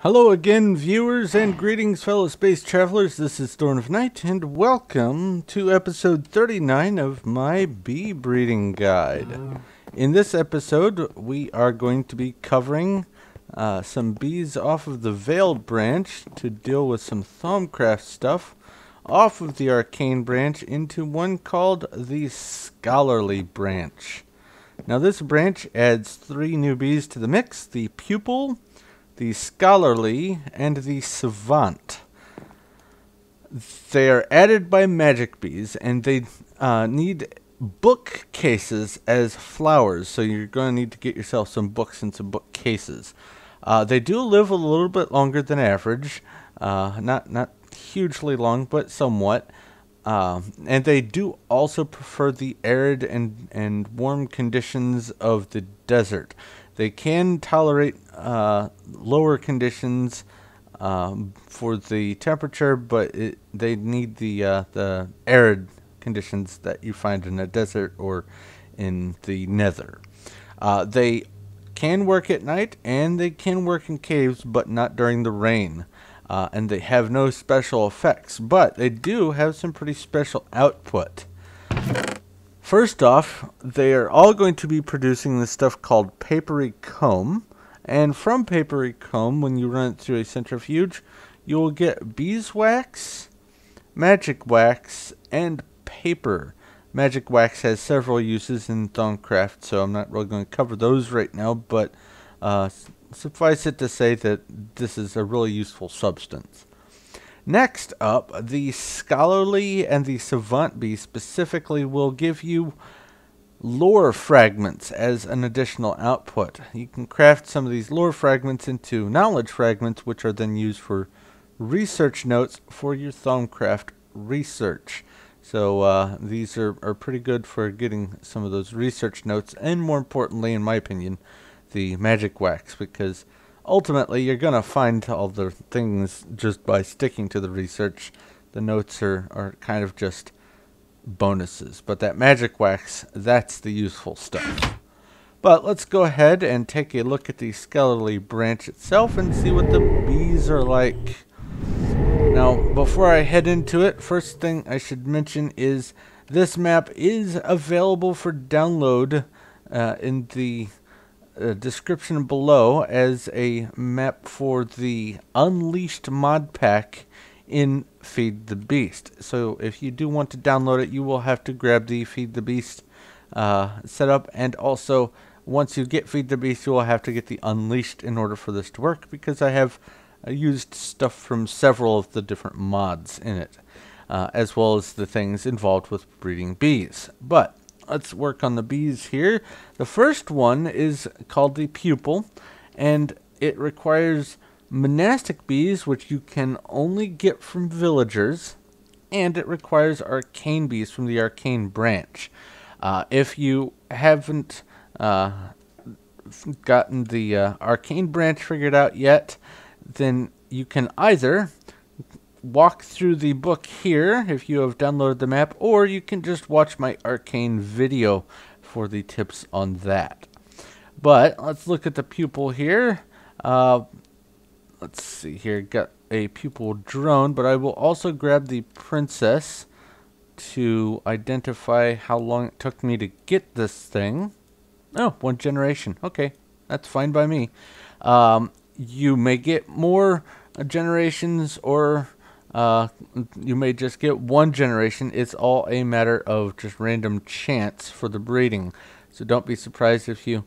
Hello again, viewers, and greetings, fellow space travelers. This is Thorn of Night, and welcome to episode 39 of my bee breeding guide. In this episode, we are going to be covering some bees off of the Veiled branch to deal with some Thaumcraft stuff off of the Arcane branch into one called the Scholarly branch. Now, this branch adds 3 new bees to the mix: the Pupil, the Scholarly, and the Savant. They are added by magic bees, and they need bookcases as flowers, so you're going to need to get yourself some books and some bookcases. They do live a little bit longer than average, not hugely long, but somewhat. And they do also prefer the arid and warm conditions of the desert. They can tolerate lower conditions for the temperature, but they need the arid conditions that you find in a desert or in the nether. They can work at night, and they can work in caves, but not during the rain. And they have no special effects, but they do have some pretty special output. First off, they are all going to be producing this stuff called papery comb, and from papery comb, when you run it through a centrifuge, you will get beeswax, magic wax, and paper. Magic wax has several uses in Thaumcraft, so I'm not really going to cover those right now, but suffice it to say that this is a really useful substance. Next up, the Scholarly and the Savant bee specifically will give you lore fragments as an additional output. You can craft some of these lore fragments into knowledge fragments, which are then used for research notes for your Thaumcraft research. So these are pretty good for getting some of those research notes, and more importantly, in my opinion, the magic wax, because ultimately you're going to find all the things just by sticking to the research. The notes are kind of just bonuses, but that magic wax, that's the useful stuff. But let's go ahead and take a look at the Scholarly branch itself and see what the bees are like. Now, before I head into it, first thing I should mention is this map is available for download in the description below as a map for the Unleashed mod pack in Feed the Beast. So if you do want to download it, you will have to grab the Feed the Beast setup, and also once you get Feed the Beast, you will have to get the Unleashed in order for this to work, because I have used stuff from several of the different mods in it, as well as the things involved with breeding bees. But let's work on the bees here. The first one is called the Pupil, and it requires monastic bees, which you can only get from villagers, and it requires arcane bees from the Arcane branch. If you haven't gotten the Arcane branch figured out yet, then you can either walk through the book here if you have downloaded the map, or you can just watch my Arcane video for the tips on that. But let's look at the Pupil here. Let's see here, got a Pupil drone, but I will also grab the Princess to identify how long it took me to get this thing. Oh, 1 generation. Okay, that's fine by me. You may get more generations, or you may just get 1 generation. It's all a matter of just random chance for the breeding. So don't be surprised if you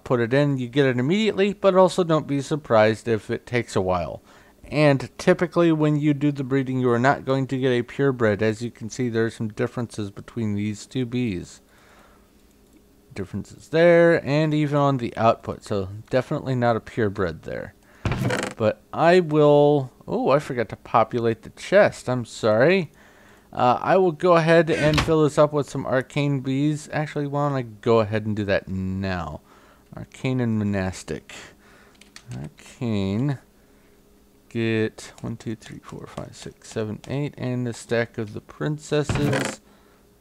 put it in, you get it immediately, but also don't be surprised if it takes a while. And typically when you do the breeding, you are not going to get a purebred. As you can see, there are some differences between these 2 bees. Differences there, and even on the output. So definitely not a purebred there. But I will... Oh, I forgot to populate the chest. I'm sorry. I will go ahead and fill this up with some arcane bees. Actually, why don't I go ahead and do that now? Arcane and monastic. Arcane. Get 1, 2, 3, 4, 5, 6, 7, 8, and a stack of the princesses,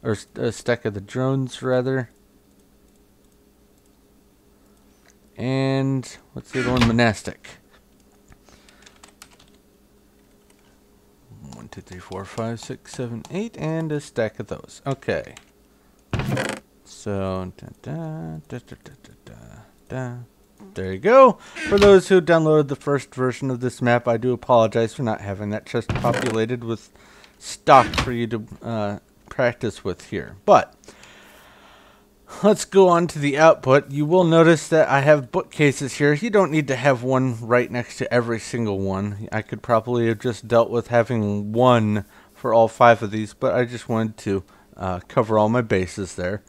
or a stack of the drones rather. And what's the other one? Monastic. 2, 3, 4, 5, 6, 7, 8, and a stack of those. Okay. So, there you go. For those who downloaded the first version of this map, I do apologize for not having that chest populated with stock for you to practice with here. But let's go on to the output. You will notice that I have bookcases here. You don't need to have one right next to every single one. I could probably have just dealt with having one for all 5 of these, but I just wanted to cover all my bases there.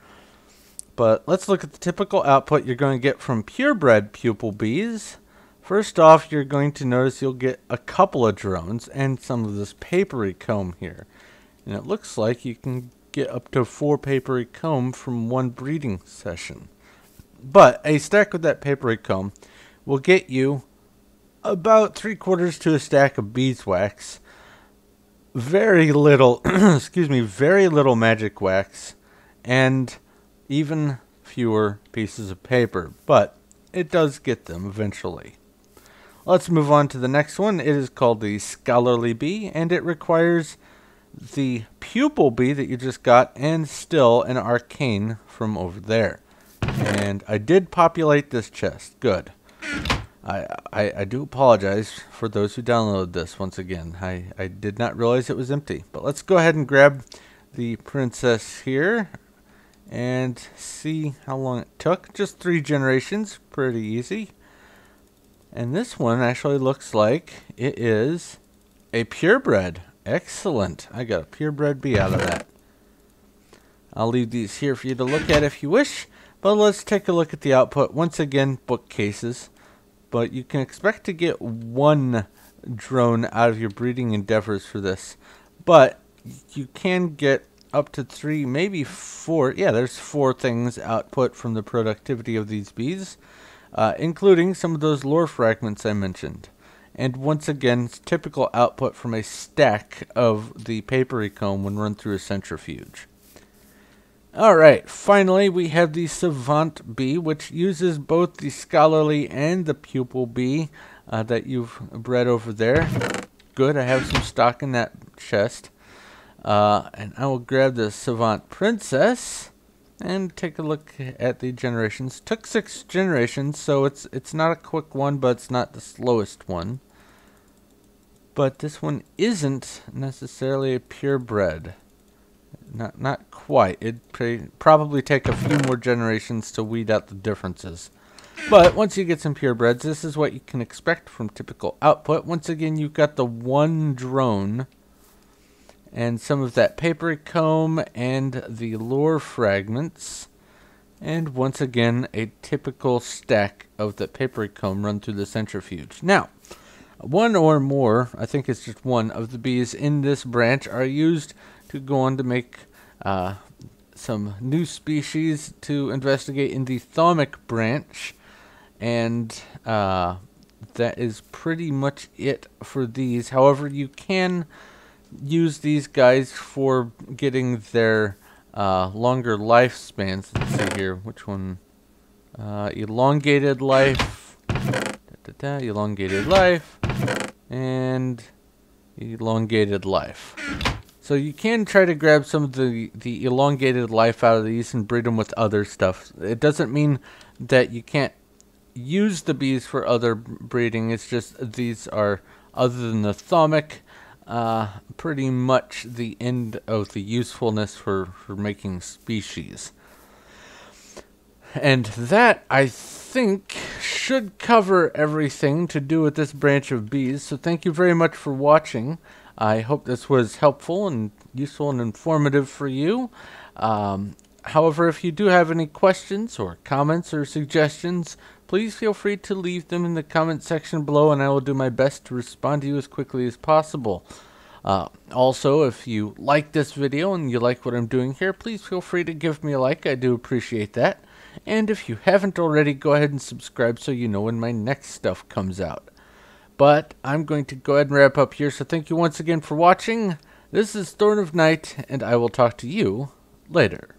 But let's look at the typical output you're going to get from purebred pupil bees. First off, you're going to notice you'll get a couple of drones and some of this papery comb here. And it looks like you can get up to 4 papery comb from one breeding session. But a stack of that papery comb will get you about 3/4 to a stack of beeswax. Very little, excuse me, very little magic wax, and even fewer pieces of paper, but it does get them eventually. Let's move on to the next one. It is called the scholarly bee, and it requires the pupil bee that you just got and still an arcane from over there. And I did populate this chest. Good. I do apologize for those who downloaded this once again. I did not realize it was empty. But let's go ahead and grab the princess here and see how long it took. Just 3 generations, pretty easy. And this one actually looks like it is a purebred. Excellent. I got a purebred bee out of that. I'll leave these here for you to look at if you wish, but let's take a look at the output. Once again, bookcases, but you can expect to get 1 drone out of your breeding endeavors for this, but you can get up to 3, maybe 4. Yeah, there's 4 things output from the productivity of these bees, including some of those lore fragments I mentioned. And once again, it's typical output from a stack of the papery comb when run through a centrifuge. Alright, finally we have the savant bee, which uses both the scholarly and the pupil bee that you've bred over there. Good, I have some stock in that chest. And I will grab the savant princess and take a look at the generations. Took 6 generations, so it's not a quick one, but it's not the slowest one. But this one isn't necessarily a purebred. Not quite. It'd probably take a few more generations to weed out the differences. But once you get some purebreds, this is what you can expect from typical output. Once again, you've got the 1 drone and some of that papery comb and the lore fragments. And once again, a typical stack of the papery comb run through the centrifuge. Now, 1 or more, I think it's just 1 of the bees in this branch are used to go on to make some new species to investigate in the thaumic branch. And that is pretty much it for these. However, you can use these guys for getting their longer lifespans. Let's see here, which one? Elongated life, elongated life, and elongated life. So you can try to grab some of the elongated life out of these and breed them with other stuff. It doesn't mean that you can't use the bees for other breeding. It's just these are, other than the thaumic, pretty much the end of the usefulness for making species. And that, I think, should cover everything to do with this branch of bees. So thank you very much for watching. I hope this was helpful and useful and informative for you. However, if you do have any questions or comments or suggestions, please feel free to leave them in the comment section below, and I will do my best to respond to you as quickly as possible. Also, if you like this video and you like what I'm doing here, please feel free to give me a like. I do appreciate that. And if you haven't already, go ahead and subscribe so you know when my next stuff comes out. But I'm going to go ahead and wrap up here, so thank you once again for watching. This is Thorn of Night, and I will talk to you later.